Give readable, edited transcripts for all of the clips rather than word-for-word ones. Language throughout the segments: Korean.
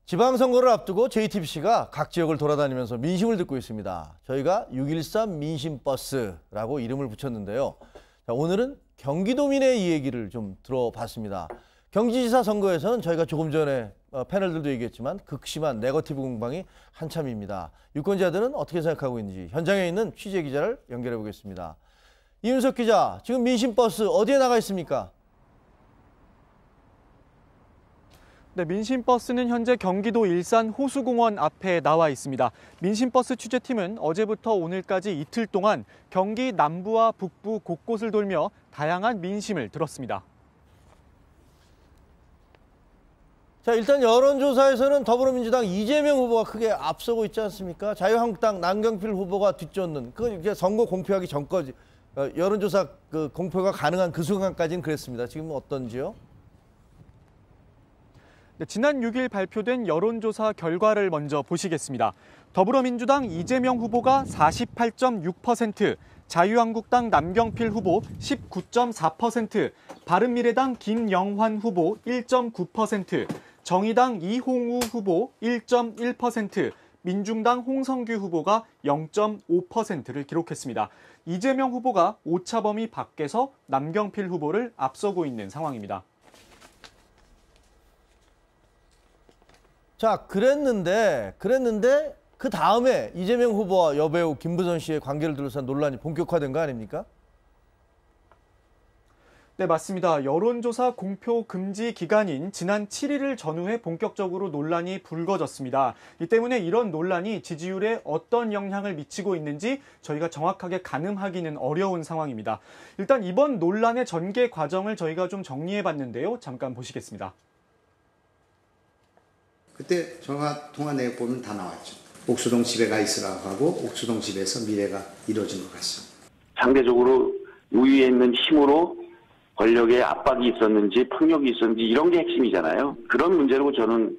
지방선거를 앞두고 JTBC가 각 지역을 돌아다니면서 민심을 듣고 있습니다. 저희가 6.13 민심버스라고 이름을 붙였는데요. 자, 오늘은 경기도민의 이 얘기를 좀 들어봤습니다. 경기지사 선거에서는 저희가 조금 전에 패널들도 얘기했지만 극심한 네거티브 공방이 한참입니다. 유권자들은 어떻게 생각하고 있는지 현장에 있는 취재 기자를 연결해 보겠습니다. 이윤석 기자, 지금 민심버스 어디에 나가 있습니까? 네, 민심버스는 현재 경기도 일산 호수공원 앞에 나와 있습니다. 민심버스 취재팀은 어제부터 오늘까지 이틀 동안 경기 남부와 북부 곳곳을 돌며 다양한 민심을 들었습니다. 자, 일단 여론조사에서는 더불어민주당 이재명 후보가 크게 앞서고 있지 않습니까? 자유한국당 남경필 후보가 뒤쫓는 그 선거 공표하기 전까지 여론조사 공표가 가능한 그 순간까지는 그랬습니다. 지금 어떤지요? 네, 지난 6일 발표된 여론조사 결과를 먼저 보시겠습니다. 더불어민주당 이재명 후보가 48.6%, 자유한국당 남경필 후보 19.4%, 바른미래당 김영환 후보 1.9%, 정의당 이홍우 후보 1.1%, 민중당 홍성규 후보가 0.5%를 기록했습니다. 이재명 후보가 오차 범위 밖에서 남경필 후보를 앞서고 있는 상황입니다. 자, 그랬는데 그 다음에 이재명 후보와 여배우 김부선 씨의 관계를 둘러싼 논란이 본격화된 거 아닙니까? 네, 맞습니다. 여론조사 공표 금지 기간인 지난 7일을 전후해 본격적으로 논란이 불거졌습니다. 이 때문에 이런 논란이 지지율에 어떤 영향을 미치고 있는지 저희가 정확하게 가늠하기는 어려운 상황입니다. 일단 이번 논란의 전개 과정을 저희가 좀 정리해봤는데요. 잠깐 보시겠습니다. 그때 통화 내역 보면 다 나왔죠. 옥수동 집에 가 있으라고 하고 옥수동 집에서 미래가 이루어진 것 같습니다. 상대적으로 우위에 있는 힘으로 권력의 압박이 있었는지 폭력이 있었는지 이런 게 핵심이잖아요. 그런 문제로 저는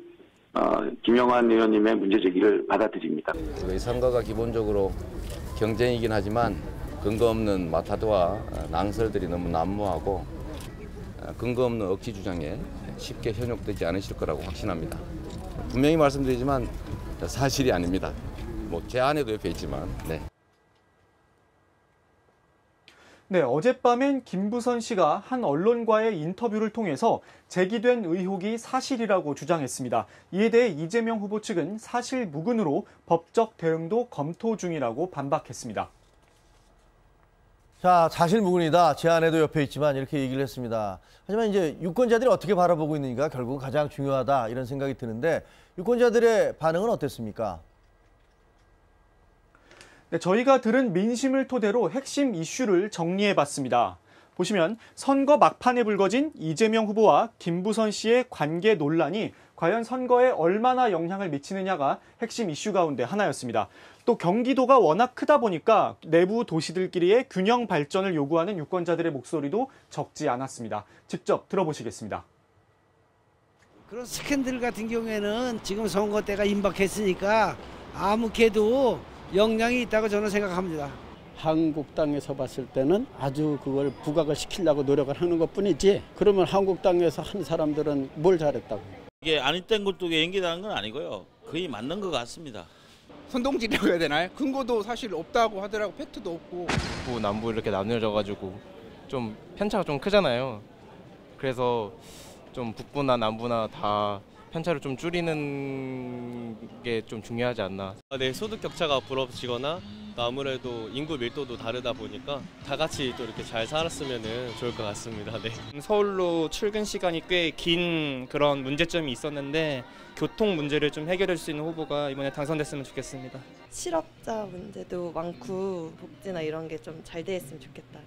김영환 의원님의 문제 제기를 받아들입니다. 이 선거가 기본적으로 경쟁이긴 하지만 근거 없는 마타도와 낭설들이 너무 난무하고 근거 없는 억지 주장에 쉽게 현혹되지 않으실 거라고 확신합니다. 분명히 말씀드리지만 사실이 아닙니다. 뭐 제 아내도 옆에 있지만. 네, 어젯밤엔 김부선 씨가 한 언론과의 인터뷰를 통해서 제기된 의혹이 사실이라고 주장했습니다. 이에 대해 이재명 후보 측은 사실 무근으로 법적 대응도 검토 중이라고 반박했습니다. 자, 사실무근이다. 제 아내도 옆에 있지만 이렇게 얘기를 했습니다. 하지만 이제 유권자들이 어떻게 바라보고 있는지가 결국 가장 중요하다 이런 생각이 드는데 유권자들의 반응은 어땠습니까? 네, 저희가 들은 민심을 토대로 핵심 이슈를 정리해봤습니다. 보시면 선거 막판에 불거진 이재명 후보와 김부선 씨의 관계 논란이 과연 선거에 얼마나 영향을 미치느냐가 핵심 이슈 가운데 하나였습니다. 또 경기도가 워낙 크다 보니까 내부 도시들끼리의 균형 발전을 요구하는 유권자들의 목소리도 적지 않았습니다. 직접 들어보시겠습니다. 그런 스캔들 같은 경우에는 지금 선거 때가 임박했으니까 아무개도 영향이 있다고 저는 생각합니다. 한국당에서 봤을 때는 아주 그걸 부각을 시키려고 노력을 하는 것뿐이지 그러면 한국당에서 한 사람들은 뭘 잘했다고. 이게 아닌된 것도 연기되는 건 아니고요. 거의 맞는 것 같습니다. 선동질이라고 해야 되나요? 근거도 사실 없다고 하더라고. 팩트도 없고. 북부, 남부 이렇게 나뉘어져가지고 좀 편차가 좀 크잖아요. 그래서 좀 북부나 남부나 다 편차를 좀 줄이는 게 좀 중요하지 않나. 네, 소득 격차가 벌어지거나 또 아무래도 인구 밀도도 다르다 보니까 다 같이 또 이렇게 잘 살았으면 좋을 것 같습니다. 네. 서울로 출근 시간이 꽤 긴 그런 문제점이 있었는데 교통 문제를 좀 해결할 수 있는 후보가 이번에 당선됐으면 좋겠습니다. 실업자 문제도 많고 복지나 이런 게 좀 잘 됐으면 좋겠다.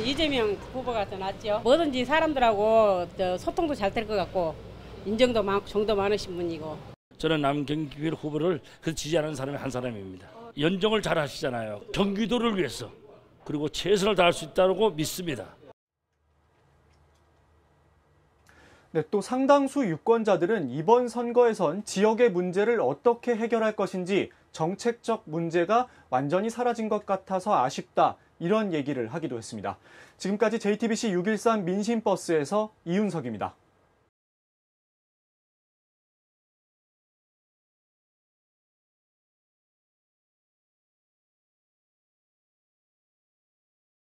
이재명 후보가 더 낫죠. 뭐든지 사람들하고 소통도 잘 될 것 같고 인정도 많고 정도 많으신 분이고. 저는 남경필 후보를 지지하는 사람의 한 사람입니다. 연정을 잘 하시잖아요. 경기도를 위해서 그리고 최선을 다할 수 있다고 믿습니다. 네, 또 상당수 유권자들은 이번 선거에선 지역의 문제를 어떻게 해결할 것인지 정책적 문제가 완전히 사라진 것 같아서 아쉽다 이런 얘기를 하기도 했습니다. 지금까지 JTBC 6.13 민심버스에서 이윤석입니다.